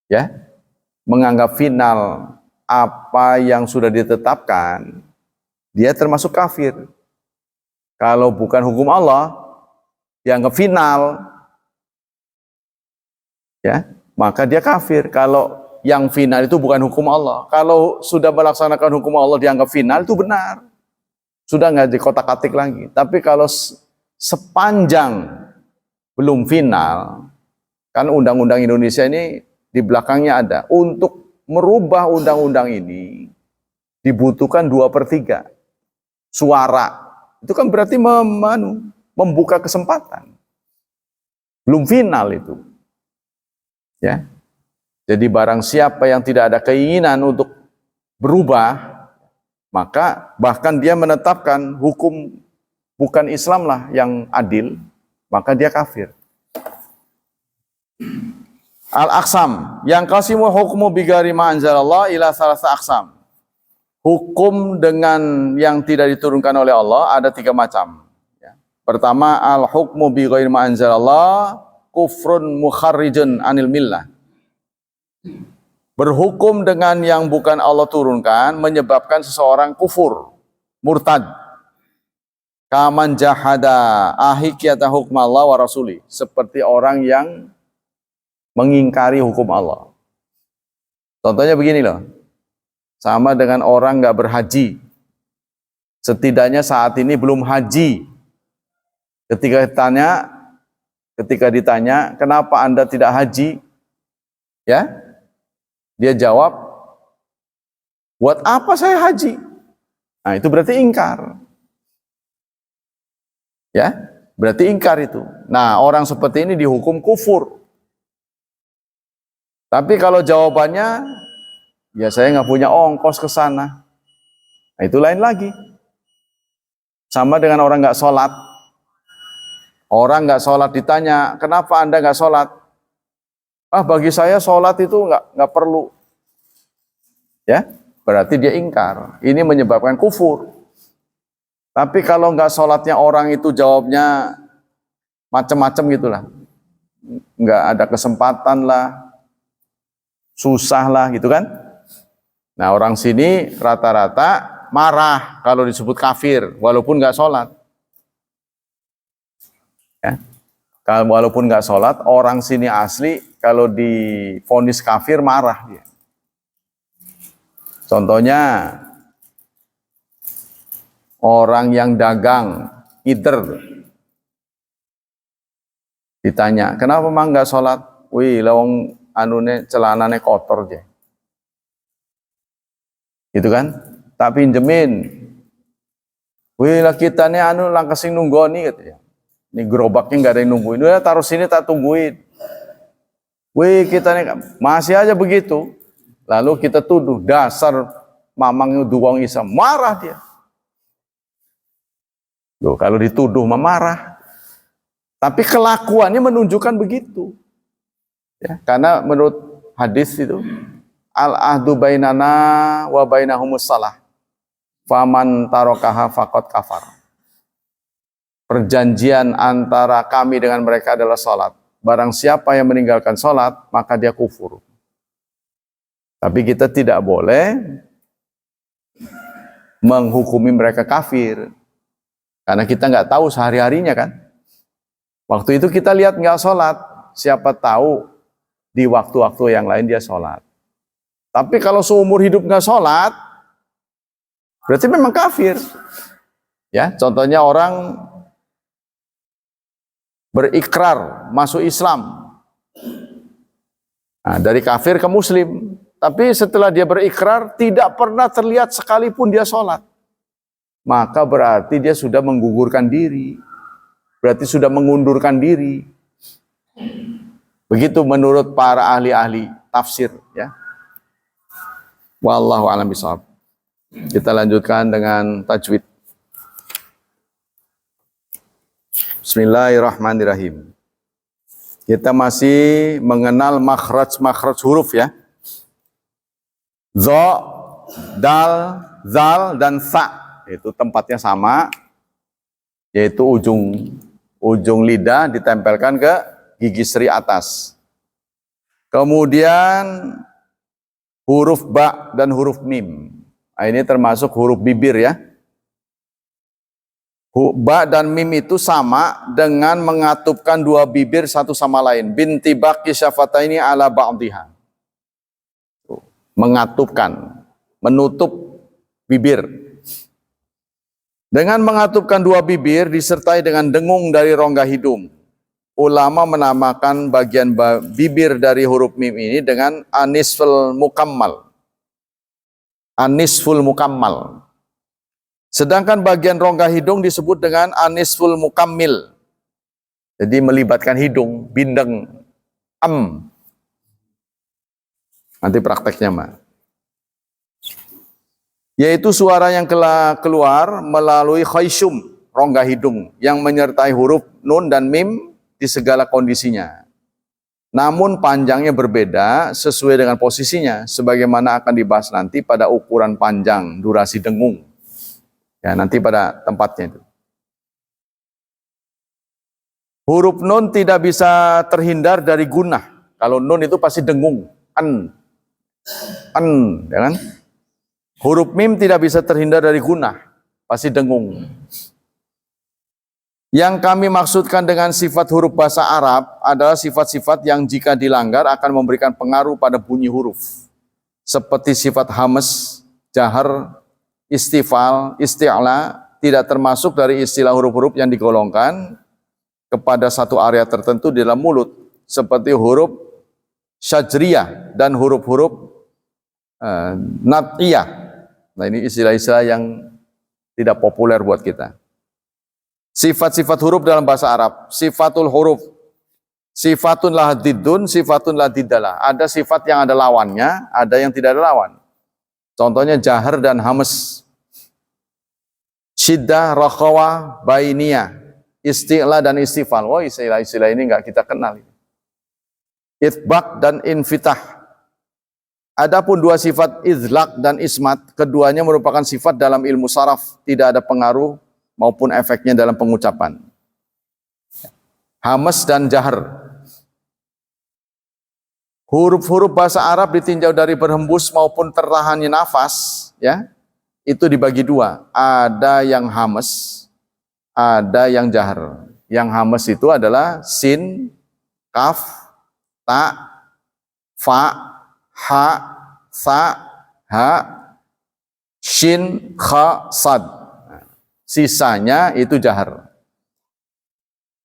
ya, menganggap final apa yang sudah ditetapkan, dia termasuk kafir. Kalau bukan hukum Allah, dianggap final, ya, maka dia kafir. Kalau yang final itu bukan hukum Allah. Kalau sudah melaksanakan hukum Allah dianggap final, itu benar. Sudah nggak dikotak-katik lagi. Tapi kalau sepanjang belum final, kan undang-undang Indonesia ini di belakangnya ada. Untuk merubah undang-undang ini dibutuhkan 2/3 suara. Itu kan berarti membuka kesempatan. Belum final itu. Ya. Jadi barang siapa yang tidak ada keinginan untuk berubah, maka bahkan dia menetapkan hukum bukan Islam lah yang adil, maka dia kafir. Al-aqsam, yang qasimu hukmu bighairi ma anzalallah ila salasa aqsam. Hukum dengan yang tidak diturunkan oleh Allah ada 3 macam. Pertama, al-hukmu bi ghairi ma anzalallah kufrun mukharrijun anil millah. Berhukum dengan yang bukan Allah turunkan menyebabkan seseorang kufur, murtad. Kaman jahada ahikiyata hukmallah wa rasuli. Seperti orang yang mengingkari hukum Allah. Contohnya begini loh. Sama dengan orang nggak berhaji. Setidaknya saat ini belum haji. Ketika ditanya, kenapa Anda tidak haji? Ya, dia jawab, buat apa saya haji? Nah, itu berarti ingkar. Ya, berarti ingkar itu. Nah, orang seperti ini dihukum kufur. Tapi kalau jawabannya, ya saya nggak punya ongkos ke sana. Nah, itu lain lagi. Sama dengan orang nggak sholat. Orang nggak sholat ditanya, kenapa Anda nggak sholat? Bagi saya sholat itu nggak perlu. Ya, berarti dia ingkar. Ini menyebabkan kufur. Tapi kalau nggak sholatnya orang itu jawabnya macam-macam gitulah. Nggak ada kesempatan lah, susah lah gitu kan. Nah orang sini rata-rata marah kalau disebut kafir walaupun nggak sholat. Ya. Kalau walaupun nggak sholat, orang sini asli kalau divonis kafir marah dia. Contohnya orang yang dagang ider ditanya, kenapa emang nggak sholat? Wih, lawang anune celanane kotor je. Gitu kan? Tak pinjemin. Wih, lah kita nih langkasing nunggoni gitu ya. Ini gerobaknya nggak ada yang nungguin. Udah taruh sini tak tungguin. Wih, kita nih masih aja begitu. Lalu kita tuduh dasar mamang duwang Isa, marah dia. Loh, kalau dituduh marah. Tapi kelakuannya menunjukkan begitu. Ya, karena menurut hadis itu al-ahdu bainana wa bainahumus salah. Faman tarokaha faqad kafar. Perjanjian antara kami dengan mereka adalah salat. Barang siapa yang meninggalkan salat, maka dia kufur. Tapi kita tidak boleh menghukumi mereka kafir. Karena kita nggak tahu sehari-harinya kan. Waktu itu kita lihat nggak sholat, siapa tahu di waktu-waktu yang lain dia sholat. Tapi kalau seumur hidup nggak sholat, berarti memang kafir. Ya, contohnya orang berikrar masuk Islam. Nah, dari kafir ke muslim. Tapi setelah dia berikrar, tidak pernah terlihat sekalipun dia sholat. Maka berarti dia sudah menggugurkan diri. Berarti sudah mengundurkan diri. Begitu menurut para ahli-ahli tafsir. Ya. Wallahu a'lam bishawab. Kita lanjutkan dengan tajwid. Bismillahirrahmanirrahim. Kita masih mengenal makhraj huruf ya. Zo, dal, zal, dan sa. Itu tempatnya sama. Yaitu ujung lidah ditempelkan ke gigi seri atas. Kemudian huruf ba dan huruf mim. Nah, ini termasuk huruf bibir ya. Ba dan mim itu sama dengan mengatupkan dua bibir satu sama lain. Binti baqi syafataini ala ba'diha. Mengatupkan, menutup bibir. Dengan mengatupkan dua bibir disertai dengan dengung dari rongga hidung. Ulama menamakan bagian bibir dari huruf mim ini dengan anisful mukammal. Anisful mukammal. Sedangkan bagian rongga hidung disebut dengan anisful mukammil. Jadi melibatkan hidung, bindeng, Nanti prakteknya mah. Yaitu suara yang keluar melalui khayshum, rongga hidung, yang menyertai huruf nun dan mim di segala kondisinya. Namun panjangnya berbeda sesuai dengan posisinya, sebagaimana akan dibahas nanti pada ukuran panjang, durasi dengung. Ya, nanti pada tempatnya itu. Huruf nun tidak bisa terhindar dari gunnah. Kalau nun itu pasti dengung, ya kan? Huruf mim tidak bisa terhindar dari gunnah, pasti dengung. Yang kami maksudkan dengan sifat huruf bahasa Arab adalah sifat-sifat yang jika dilanggar akan memberikan pengaruh pada bunyi huruf. Seperti sifat hamas, jahar, istifal, isti'la tidak termasuk dari istilah huruf-huruf yang digolongkan kepada satu area tertentu di dalam mulut. Seperti huruf syajriyah dan huruf-huruf nat'iyah. Nah ini istilah-istilah yang tidak populer buat kita. Sifat-sifat huruf dalam bahasa Arab. Sifatul huruf. Sifatun lah diddun, sifatun lah diddalah. Ada sifat yang ada lawannya, ada yang tidak ada lawan. Contohnya jahar dan hamas. syiddah, rakhawa, bainiyah, isti'la dan istifal. Wah, istilah-istilah ini enggak kita kenal. Itsbaq dan infitah. Adapun dua sifat izlaq dan ismat, keduanya merupakan sifat dalam ilmu saraf, tidak ada pengaruh maupun efeknya dalam pengucapan. Hamas dan jahar. Huruf-huruf bahasa Arab ditinjau dari berhembus maupun tertahannya nafas, ya. Itu dibagi dua, ada yang hamas, ada yang jahar. Yang hamas itu adalah sin, kaf, ta, fa, ha, sa, ha, shin, kha, sad. Sisanya itu jahar.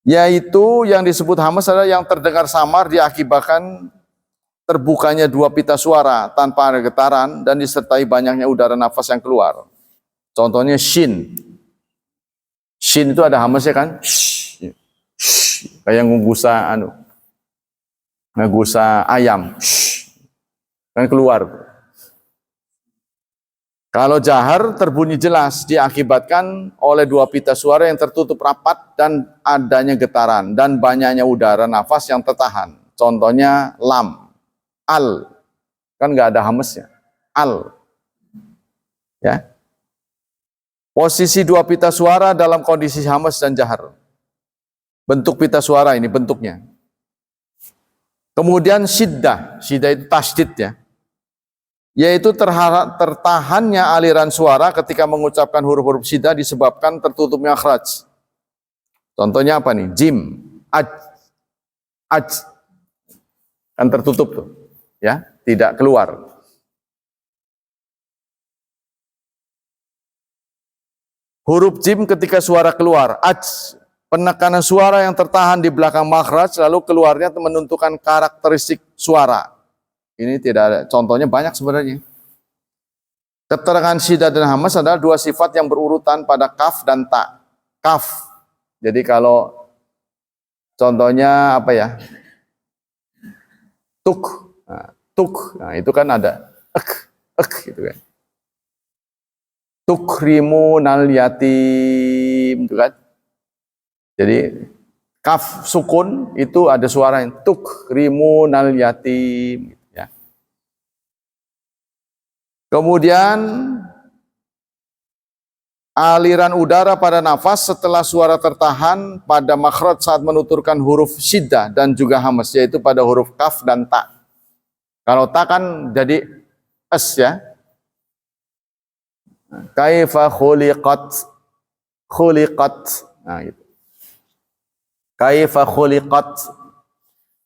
Yaitu yang disebut hamas adalah yang terdengar samar diakibatkan terbukanya dua pita suara tanpa ada getaran dan disertai banyaknya udara nafas yang keluar. Contohnya shin. Shin itu ada hamasnya kan? Kayak ngugusa ayam. Kan keluar. Kalau jahar terbunyi jelas diakibatkan oleh dua pita suara yang tertutup rapat dan adanya getaran dan banyaknya udara nafas yang tertahan. Contohnya lam. Al, kan nggak ada hamesnya. Al, ya. Posisi dua pita suara dalam kondisi hamas dan jahar. Bentuk pita suara ini bentuknya. Kemudian syiddah, syiddah itu tasydid ya. Yaitu tertahannya aliran suara ketika mengucapkan huruf-huruf syiddah disebabkan tertutupnya khraj. Contohnya apa nih? Jim, aj, kan tertutup tuh. Ya, tidak keluar. Huruf jim ketika suara keluar, penekanan suara yang tertahan di belakang makhraj lalu keluarnya menentukan karakteristik suara. Ini tidak ada, contohnya banyak sebenarnya. Keterangan syiddah dan hamas adalah dua sifat yang berurutan pada kaf dan ta. Kaf. Jadi kalau contohnya apa ya? Tuk. Nah, itu kan ada gitu kan. Tukrimunal yatim itu kan. Jadi kaf sukun itu ada suara yang tukrimunal yatim ya. Kemudian aliran udara pada nafas setelah suara tertahan pada makhraj saat menuturkan huruf syiddah dan juga hamas, yaitu pada huruf kaf dan ta. Kalau ta kan jadi es ya. Kaifa khuliqat. Nah gitu. Kaifa khuliqat.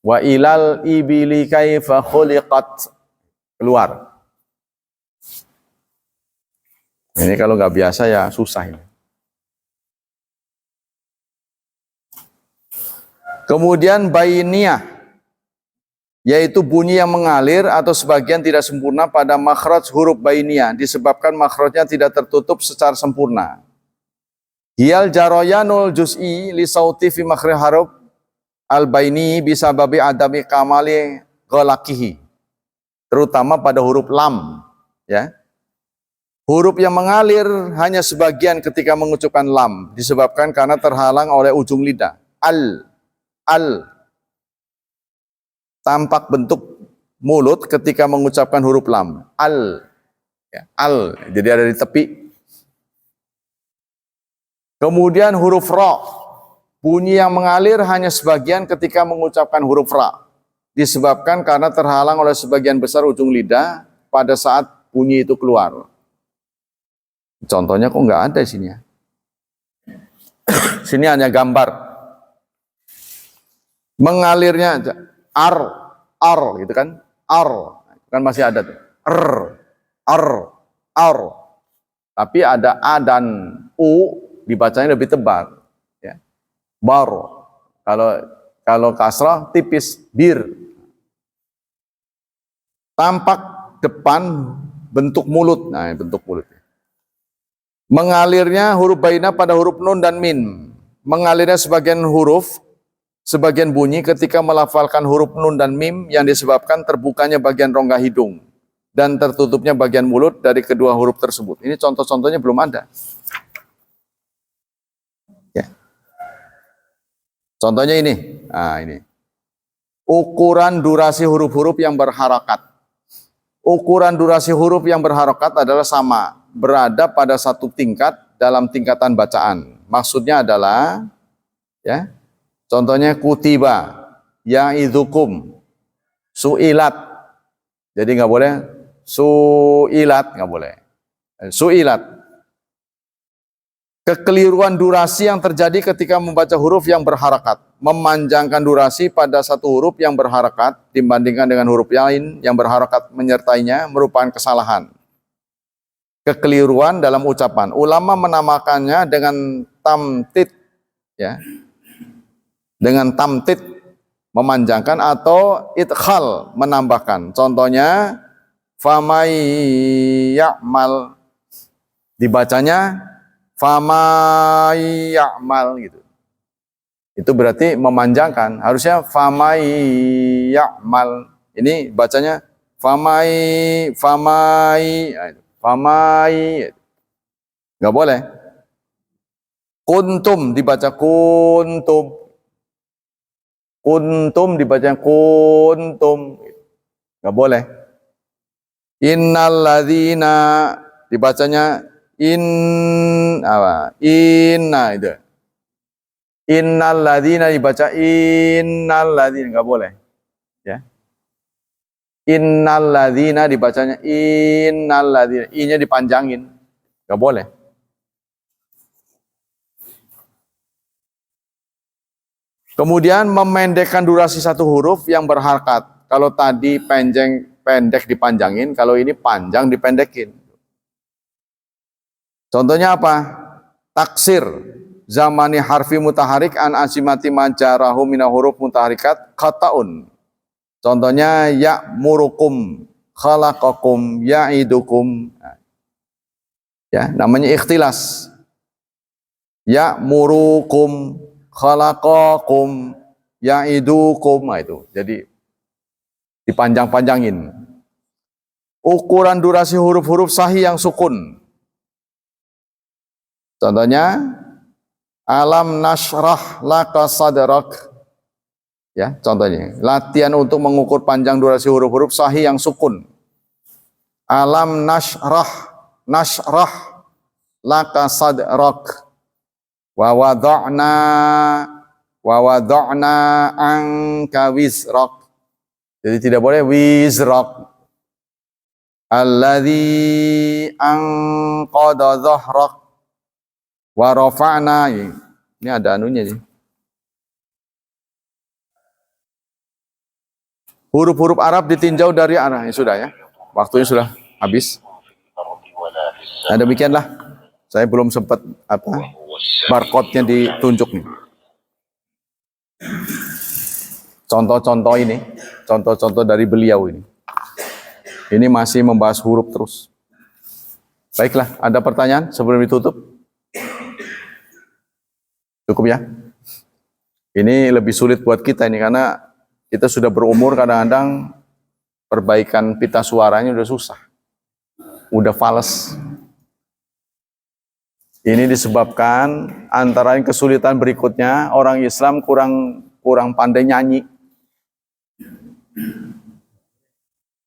Wa ilal ibili kaifa khuliqat. Keluar. Ini kalau nggak biasa ya susah ini. Kemudian bainiyah, yaitu bunyi yang mengalir atau sebagian tidak sempurna pada makhraj huruf bainiyah disebabkan makhrajnya tidak tertutup secara sempurna. Hiyal jaroyanul juz'i li sauti fi makhraj huruf al-baini bisa babi adami kamali ghalaqihi, terutama pada huruf lam ya. Huruf yang mengalir hanya sebagian ketika mengucapkan lam disebabkan karena terhalang oleh ujung lidah. Al tampak bentuk mulut ketika mengucapkan huruf lam. Ya, jadi ada di tepi. Kemudian huruf ra, bunyi yang mengalir hanya sebagian ketika mengucapkan huruf ra, disebabkan karena terhalang oleh sebagian besar ujung lidah pada saat bunyi itu keluar. Contohnya kok nggak ada di sini ya. Sini hanya gambar. Mengalirnya aja. Ar gitu kan, kan masih ada tuh, ar, tapi ada a dan u dibacanya lebih tebal, ya. Bar, kalau kasrah tipis, bir. Tampak depan bentuk mulut, nah bentuk mulut. Mengalirnya huruf baina pada huruf nun dan min, mengalirnya sebagian bunyi ketika melafalkan huruf nun dan mim yang disebabkan terbukanya bagian rongga hidung dan tertutupnya bagian mulut dari kedua huruf tersebut. Ini contoh-contohnya belum ada. Contohnya ini. Nah, ini. Ukuran durasi huruf-huruf yang berharakat. Ukuran durasi huruf yang berharakat adalah sama, berada pada satu tingkat dalam tingkatan bacaan. Maksudnya adalah, ya, contohnya kutiba, ya'idzukum, su'ilat. Jadi nggak boleh su'ilat, nggak boleh. Su'ilat. Kekeliruan durasi yang terjadi ketika membaca huruf yang berharakat. Memanjangkan durasi pada satu huruf yang berharakat dibandingkan dengan huruf lain yang berharakat menyertainya merupakan kesalahan. Kekeliruan dalam ucapan. Ulama menamakannya dengan tamtid, ya. Dengan tamtid, memanjangkan, atau idkhal, menambahkan. Contohnya famay ya'mal, dibacanya famay ya'mal gitu. Itu berarti memanjangkan. Harusnya famay ya'mal. Ini bacanya famay. Enggak boleh. Kuntum dibaca kuntum. Kuntum dibaca kuntum. Enggak boleh. Innalladzina dibacanya inna itu. Innalladzina dibaca innalladzina, enggak boleh. Ya. Innalladzina dibacanya innalladzina, i-nya dipanjangin. Enggak boleh. Kemudian memendekkan durasi satu huruf yang berharakat. Kalau tadi pendek dipanjangin, kalau ini panjang dipendekin. Contohnya apa? Taksir zamani harfi mutaharik an asimati majarahu mina huruf mutaharikat khata'un. Contohnya ya'murukum, khalaqakum, ya'idukum. Ya, namanya ikhtilas. Ya'murukum, khalaqakum, ya'idukum. Nah, itu. Jadi dipanjang-panjangin. Ukuran durasi huruf-huruf sahih yang sukun. Contohnya alam nashrah laka sadrak. Ya, contohnya latihan untuk mengukur panjang durasi huruf-huruf sahih yang sukun. Alam nashrah laka sadrak. Wa wada'na anka wizrak. Jadi tidak boleh wizrak. Alladzi anqadha dhahrak. Wa rafa'na, ini ada anunya sih. Huruf-huruf Arab ditinjau dari arah. Sudah ya, waktunya sudah habis. Nah, demikianlah. Saya belum sempat barcode-nya ditunjuk nih. Contoh-contoh ini, contoh-contoh dari beliau ini. Ini masih membahas huruf terus. Baiklah, ada pertanyaan sebelum ditutup? Cukup ya? Ini lebih sulit buat kita ini karena kita sudah berumur, kadang-kadang perbaikan pita suaranya udah susah. Udah fales. Ini disebabkan antara kesulitan berikutnya, orang Islam kurang pandai nyanyi.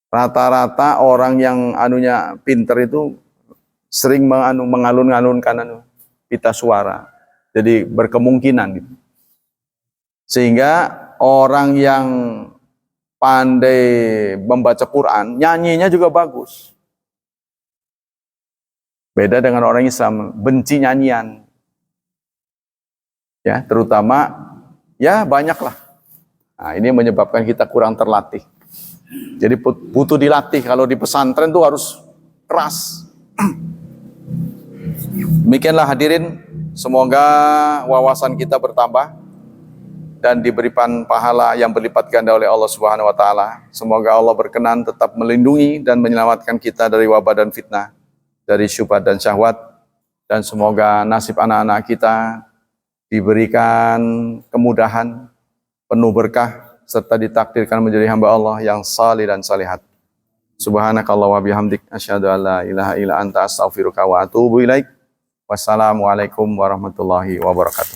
Rata-rata orang yang anunya pinter itu sering mengalun-alunkan pita suara. Jadi berkemungkinan gitu. Sehingga orang yang pandai membaca Quran, nyanyinya juga bagus. Beda dengan orang Islam, benci nyanyian. Ya, terutama ya banyaklah. Nah, ini menyebabkan kita kurang terlatih. Jadi butuh dilatih. Kalau di pesantren tuh harus keras. Demikianlah hadirin. Semoga wawasan kita bertambah dan diberikan pahala yang berlipat ganda oleh Allah Subhanahu wa taala. Semoga Allah berkenan tetap melindungi dan menyelamatkan kita dari wabah dan fitnah, dari syubhat dan syahwat, dan semoga nasib anak-anak kita diberikan kemudahan, penuh berkah, serta ditakdirkan menjadi hamba Allah yang salih dan salihat. Subhanakallah wa bihamdik asyhadu an la ilaha illa anta astaghfiruka wa atubu ilaik. Wassalamualaikum warahmatullahi wabarakatuh.